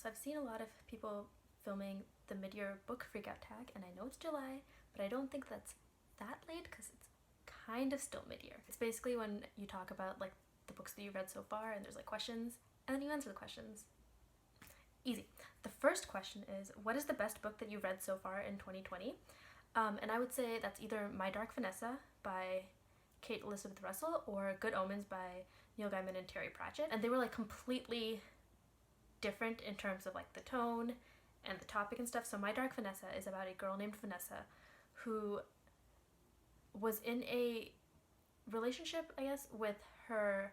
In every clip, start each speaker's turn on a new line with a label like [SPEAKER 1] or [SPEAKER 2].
[SPEAKER 1] So I've seen a lot of people filming the Midyear book Freakout tag, and I know it's July, but I don't think that's that late because it's kind of still Midyear. It's basically when you talk about like the books that you've read so far, and there's like questions, and then you answer the questions. Easy. The first question is, what is the best book that you've read so far in 2020? And I would say that's either My Dark Vanessa by Kate Elizabeth Russell or Good Omens by Neil Gaiman and Terry Pratchett. And they were like completely different in terms of like the tone and the topic and stuff. So My Dark Vanessa is about a girl named Vanessa who was in a relationship, I guess, with her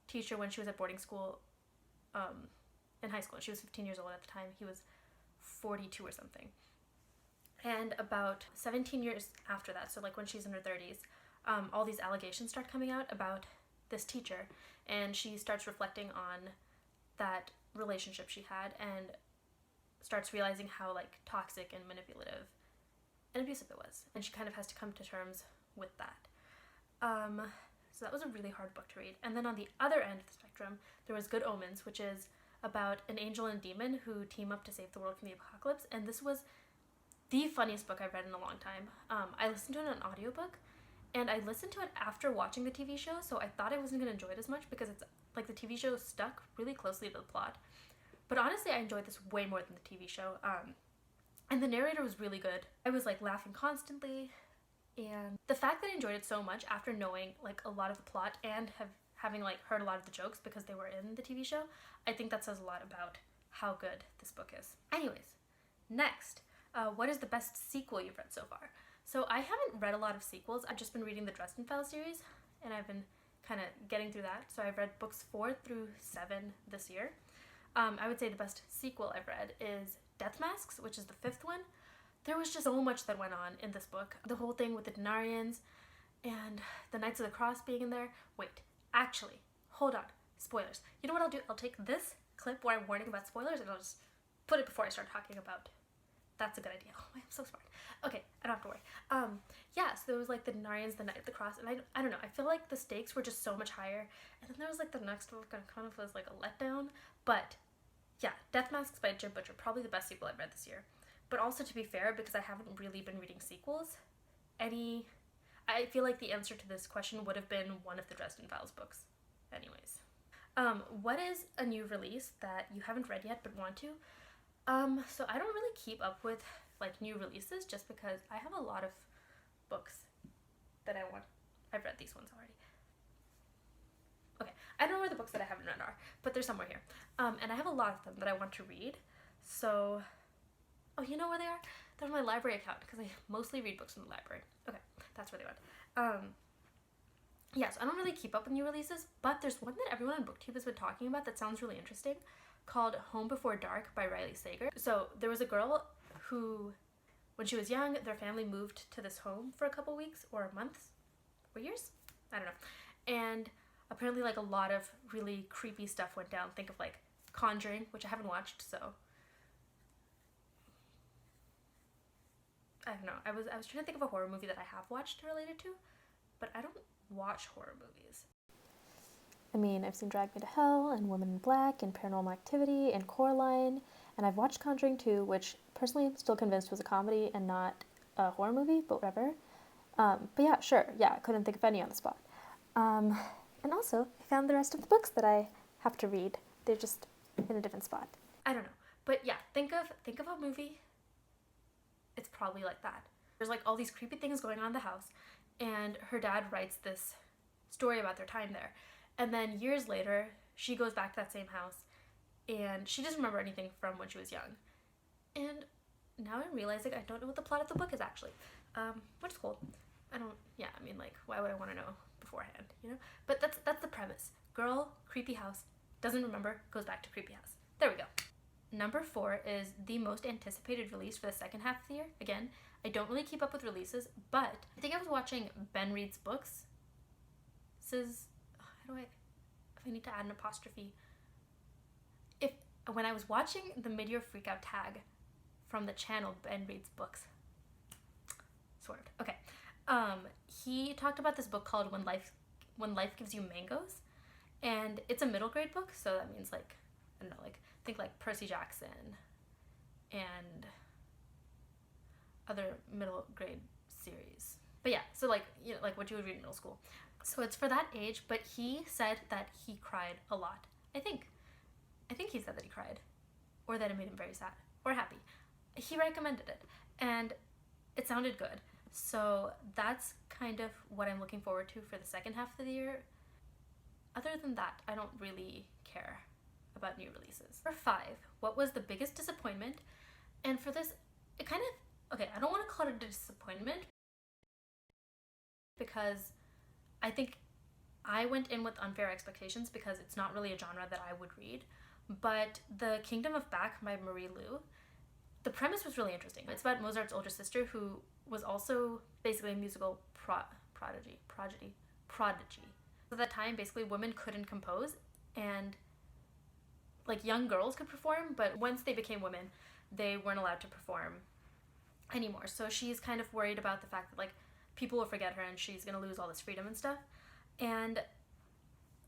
[SPEAKER 1] teacher when she was at boarding school in high school. She was 15 years old at the time. He was 42 or something. And about 17 years after that, so like when she's in her 30s, all these allegations start coming out about this teacher, and she starts reflecting on that relationship she had and starts realizing how like toxic and manipulative and abusive it was, and she kind of has to come to terms with that. So that was a really hard book to read. And then on the other end of the spectrum, there was Good Omens, which is about an angel and a demon who team up to save the world from the apocalypse, and this was the funniest book I've read in a long time. I listened to it on an audiobook, and I listened to it after watching the TV show, so I thought I wasn't going to enjoy it as much because it's like the TV show stuck really closely to the plot. But honestly, I enjoyed this way more than the TV show. And the narrator was really good. I was like laughing constantly, and the fact that I enjoyed it so much after knowing like a lot of the plot and having like heard a lot of the jokes because they were in the TV show, I think that says a lot about how good this book is. Anyways, next. What is the best sequel you've read so far? So I haven't read a lot of sequels. I've just been reading the Dresden Files series, and I've been kind of getting through that. So I've read books 4 through 7 this year. I would say the best sequel I've read is Death Masks, which is the 5th one. There was just so much that went on in this book. The whole thing with the Denarians and the Knights of the Cross being in there. Wait, actually, hold on. Spoilers. You know what I'll do? I'll take this clip where I'm warning about spoilers, and I'll just put it before I start talking about. That's a good idea. Oh, I'm so smart. Okay, I don't have to worry. Yeah, so there was like the Denarians, the Knight of the Cross, and I don't know, I feel like the stakes were just so much higher. And then there was like the next book and kind of was like a letdown. But yeah, Death Masks by Jim Butcher, probably the best sequel I've read this year. But also, to be fair, because I haven't really been reading sequels, I feel like the answer to this question would have been one of the Dresden Files books. Anyways. What is a new release that you haven't read yet but want to? So I don't really keep up with like new releases just because I have a lot of books that I want. I've read these ones already. Okay, I don't know where the books that I haven't read are, but they're somewhere here. And I have a lot of them that I want to read. So, oh, you know where they are? They're on my library account because I mostly read books from the library. Okay, that's where they went. Yes, I don't really keep up with new releases, but there's one that everyone on BookTube has been talking about that sounds really interesting, called Home Before Dark by Riley Sager. So there was a girl who, when she was young, their family moved to this home for a couple weeks or months or years? I don't know. And apparently like a lot of really creepy stuff went down. Think of like Conjuring, which I haven't watched, so I don't know. I was trying to think of a horror movie that I have watched related to, but I don't watch horror movies. I mean, I've seen Drag Me to Hell and Women in Black and Paranormal Activity and Coraline, and I've watched Conjuring 2, which personally I'm still convinced was a comedy and not a horror movie, but whatever. But yeah, sure, yeah, I couldn't think of any on the spot. And also, I found the rest of the books that I have to read. They're just in a different spot. I don't know, but yeah, think of a movie. It's probably like that. There's like all these creepy things going on in the house, and her dad writes this story about their time there. And then years later, she goes back to that same house, and she doesn't remember anything from when she was young. And now I'm realizing I don't know what the plot of the book is actually, which is cool. I mean, like, why would I want to know beforehand, you know? But that's the premise. Girl, creepy house, doesn't remember, goes back to creepy house. There we go. Number 4 is the most anticipated release for the second half of the year. Again, I don't really keep up with releases, but I think I was watching Ben Reads Books. If I need to add an apostrophe. When I was watching the Midyear Freakout tag from the channel Ben Reads Books, swerved. Okay. He talked about this book called When Life Gives You Mangoes, and it's a middle grade book, so that means like, I don't know, like think like Percy Jackson and other middle grade series. But yeah, so like, you know, like what you would read in middle school. So it's for that age, but he said that he cried a lot. I think he said that he cried, or that it made him very sad or happy. He recommended it, and it sounded good. So that's kind of what I'm looking forward to for the second half of the year. Other than that, I don't really care about new releases. Number 5, what was the biggest disappointment? And for this, it kind of, okay, I don't want to call it a disappointment because I think I went in with unfair expectations because it's not really a genre that I would read. But The Kingdom of Back by Marie Lu, the premise was really interesting. It's about Mozart's older sister who was also basically a musical prodigy. At that time, basically women couldn't compose, and like young girls could perform, but once they became women, they weren't allowed to perform anymore. So she's kind of worried about the fact that like people will forget her and she's gonna lose all this freedom and stuff. And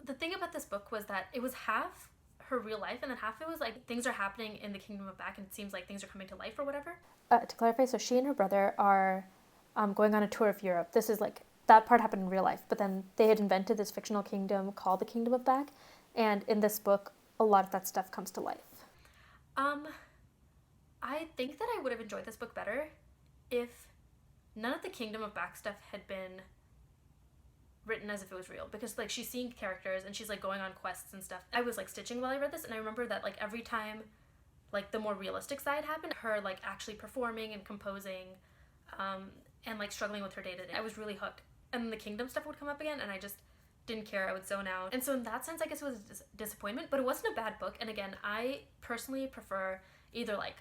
[SPEAKER 1] the thing about this book was that it was half her real life and then half it was like things are happening in the Kingdom of Back and it seems like things are coming to life or whatever. To clarify, so she and her brother are going on a tour of Europe. This is like, that part happened in real life, but then they had invented this fictional kingdom called the Kingdom of Back, and in this book a lot of that stuff comes to life. I think that I would have enjoyed this book better if none of the Kingdom of Back stuff had been written as if it was real, because like she's seeing characters and she's like going on quests and stuff. I was like stitching while I read this, and I remember that like every time like the more realistic side happened, her like actually performing and composing and like struggling with her day-to-day, I was really hooked. And then the kingdom stuff would come up again and I just didn't care. I would zone out. And so in that sense, I guess it was a disappointment, but it wasn't a bad book. And again, I personally prefer either like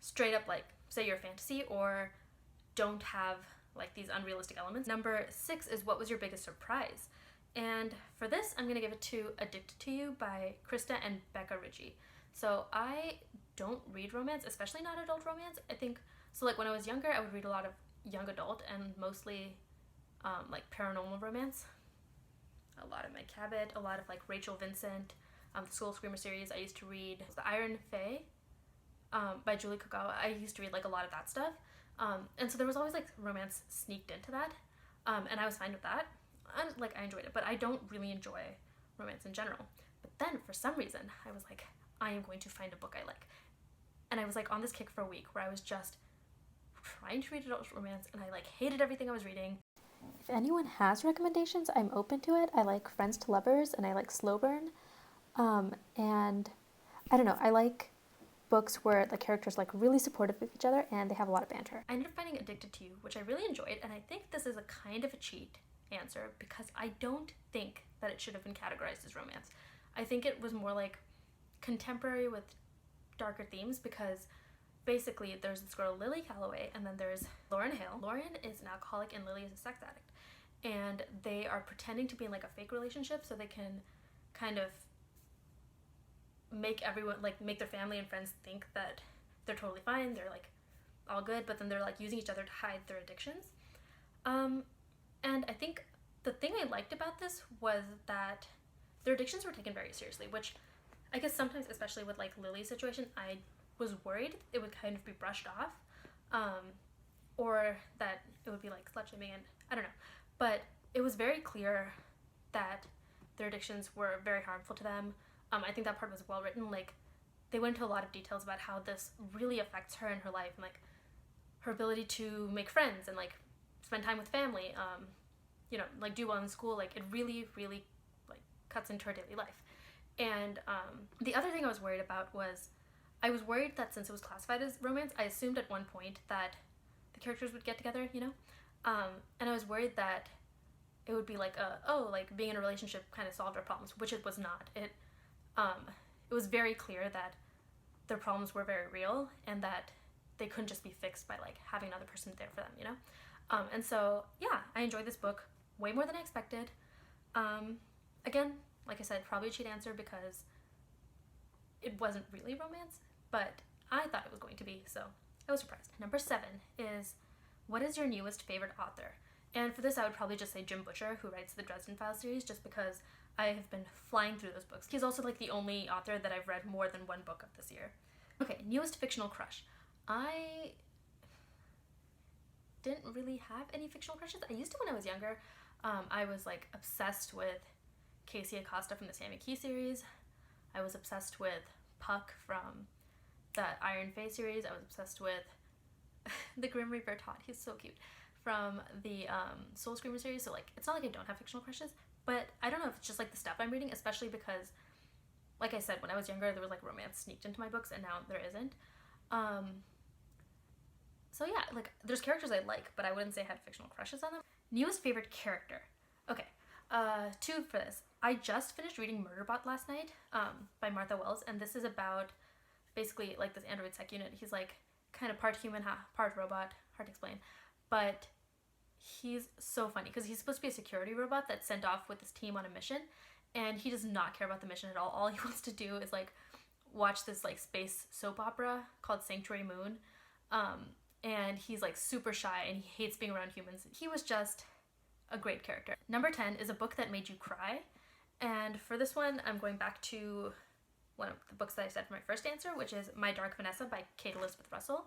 [SPEAKER 1] straight up like say your fantasy or don't have like these unrealistic elements. Number 6 is what was your biggest surprise? And for this, I'm gonna give it to Addicted to You by Krista and Becca Ritchie. So I don't read romance, especially not adult romance. I think, so like when I was younger, I would read a lot of young adult and mostly like paranormal romance. A lot of Meg Cabot, a lot of like Rachel Vincent, the School Screamer series. I used to read The Iron Fae by Julie Kogawa. I used to read like a lot of that stuff. And so there was always like romance sneaked into that. And I was fine with that. And like I enjoyed it, but I don't really enjoy romance in general. But then for some reason, I was like, I am going to find a book I like. And I was like on this kick for a week where I was just trying to read adult romance and I like hated everything I was reading. If anyone has recommendations, I'm open to it. I like Friends to Lovers and I like Slow Burn. And I don't know, I like books where the characters like really supportive of each other and they have a lot of banter. I ended up finding Addicted to You, which I really enjoyed, and I think this is a kind of a cheat answer because I don't think that it should have been categorized as romance. I think it was more like contemporary with darker themes because basically there's this girl Lily Calloway and then there's Lauren Hale. Lauren is an alcoholic and Lily is a sex addict, and they are pretending to be in like a fake relationship so they can kind of make everyone, like make their family and friends think that they're totally fine, they're like all good, but then they're like using each other to hide their addictions. And I think the thing I liked about this was that their addictions were taken very seriously, which I guess sometimes, especially with like Lily's situation, I was worried it would kind of be brushed off, or that it would be like slut shaming, and I don't know. But it was very clear that their addictions were very harmful to them. I think that part was well written. Like they went into a lot of details about how this really affects her in her life and like her ability to make friends and like spend time with family, you know, like do well in school. Like it really, really like cuts into her daily life. And the other thing I was worried about was I was worried that since it was classified as romance, I assumed at one point that the characters would get together, you know? And I was worried that it would be like, like being in a relationship kind of solved our problems, which it was not. It was very clear that their problems were very real and that they couldn't just be fixed by like having another person there for them, you know? And so, yeah, I enjoyed this book way more than I expected. Again, like I said, probably a cheat answer because it wasn't really romance, but I thought it was going to be, so I was surprised. Number 7 is, what is your newest favorite author? And for this, I would probably just say Jim Butcher, who writes the Dresden Files series, just because I have been flying through those books. He's also like the only author that I've read more than one book of this year. Okay, newest fictional crush. I didn't really have any fictional crushes. I used to when I was younger. I was like obsessed with Casey Acosta from the Sammy Key series. I was obsessed with Puck from the Iron Fae series. I was obsessed with the Grim Reaper Todd. He's so cute. From the Soul Screamer series. So like, it's not like I don't have fictional crushes, but I don't know if it's just like the stuff I'm reading, especially because, like I said, when I was younger, there was like romance sneaked into my books, and now there isn't. So yeah, like there's characters I like, but I wouldn't say I had fictional crushes on them. Newest favorite character. Okay, two for this. I just finished reading Murderbot last night, by Martha Wells, and this is about basically like this android sec unit. He's like kind of part human, part robot. Hard to explain, but he's so funny because he's supposed to be a security robot that's sent off with his team on a mission, and he does not care about the mission at all. All he wants to do is like watch this like space soap opera called Sanctuary Moon. And he's like super shy and he hates being around humans. He was just a great character. Number 10 is a book that made you cry. And for this one, I'm going back to one of the books that I said for my first answer, which is My Dark Vanessa by Kate Elizabeth Russell.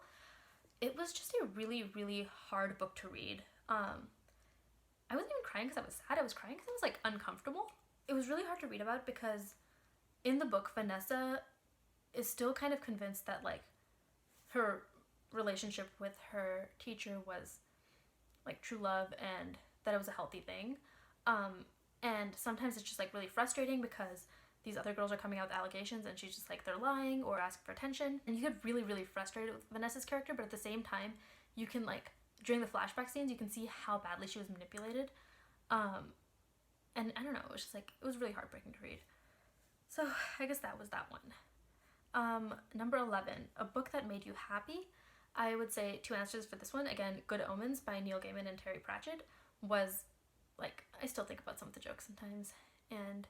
[SPEAKER 1] It was just a really, really hard book to read. I wasn't even crying because I was sad. I was crying because I was like uncomfortable. It was really hard to read about because in the book, Vanessa is still kind of convinced that like her relationship with her teacher was like true love and that it was a healthy thing. And sometimes it's just like really frustrating because these other girls are coming out with allegations and she's just like they're lying or asking for attention. And you get really, really frustrated with Vanessa's character, but at the same time, you can like, during the flashback scenes, you can see how badly she was manipulated. And I don't know, it was just like, it was really heartbreaking to read. So I guess that was that one. Number 11, a book that made you happy. I would say two answers for this one. Again, Good Omens by Neil Gaiman and Terry Pratchett was like, I still think about some of the jokes sometimes, and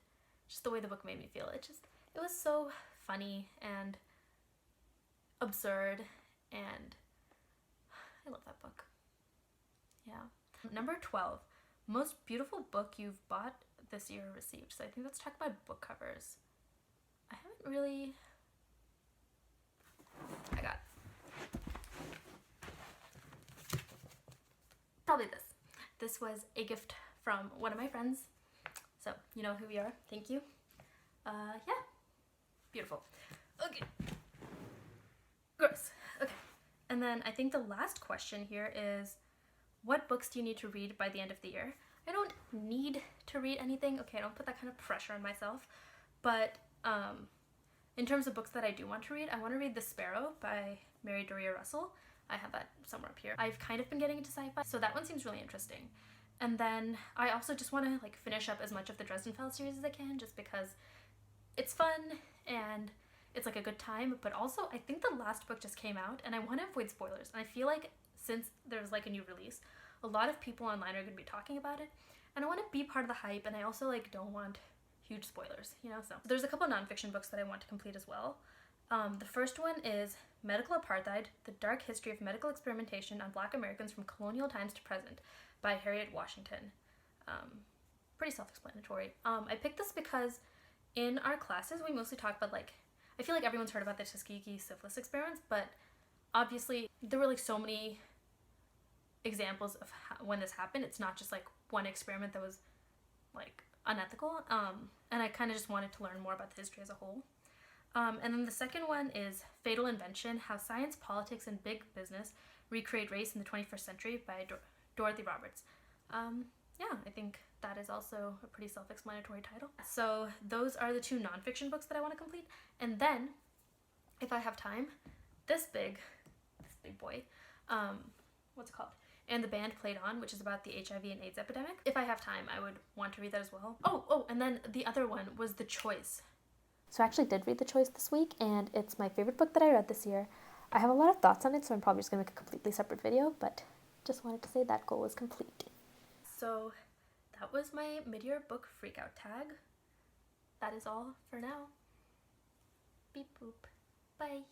[SPEAKER 1] just the way the book made me feel. It was so funny and absurd, and I love that book. Yeah. Number 12, most beautiful book you've bought this year or received. So I think let's talk about book covers. I haven't really, I got probably this. This was a gift from one of my friends. So, you know who we are. Thank you. Yeah. Beautiful. Okay. Gross. Okay. And then I think the last question here is, what books do you need to read by the end of the year? I don't need to read anything. Okay, I don't put that kind of pressure on myself. But in terms of books that I do want to read, I want to read The Sparrow by Mary Doria Russell. I have that somewhere up here. I've kind of been getting into sci-fi, so that one seems really interesting. And then I also just want to like finish up as much of the Dresden Files series as I can, just because it's fun and it's like a good time. But also I think the last book just came out and I want to avoid spoilers. And I feel like since there's like a new release, a lot of people online are going to be talking about it. And I want to be part of the hype, and I also like don't want huge spoilers, you know? So there's a couple nonfiction books that I want to complete as well. The first one is Medical Apartheid, The Dark History of Medical Experimentation on Black Americans from Colonial Times to Present by Harriet Washington. Pretty self-explanatory. I picked this because in our classes, we mostly talk about like, I feel like everyone's heard about the Tuskegee syphilis experiments, but obviously there were like so many examples of when this happened. It's not just like one experiment that was like unethical. And I kind of just wanted to learn more about the history as a whole. And then the second one is Fatal Invention, How Science, Politics, and Big Business Recreate Race in the 21st Century by Dorothy Roberts. Yeah, I think that is also a pretty self-explanatory title. So those are the two nonfiction books that I want to complete. And then, if I have time, this big boy, what's it called? And the Band Played On, which is about the HIV and AIDS epidemic. If I have time, I would want to read that as well. Oh, and then the other one was The Choice. So I actually did read The Choice this week, and it's my favorite book that I read this year. I have a lot of thoughts on it, so I'm probably just going to make a completely separate video, but just wanted to say that goal is complete. So that was my mid-year book freakout tag. That is all for now. Beep boop. Bye.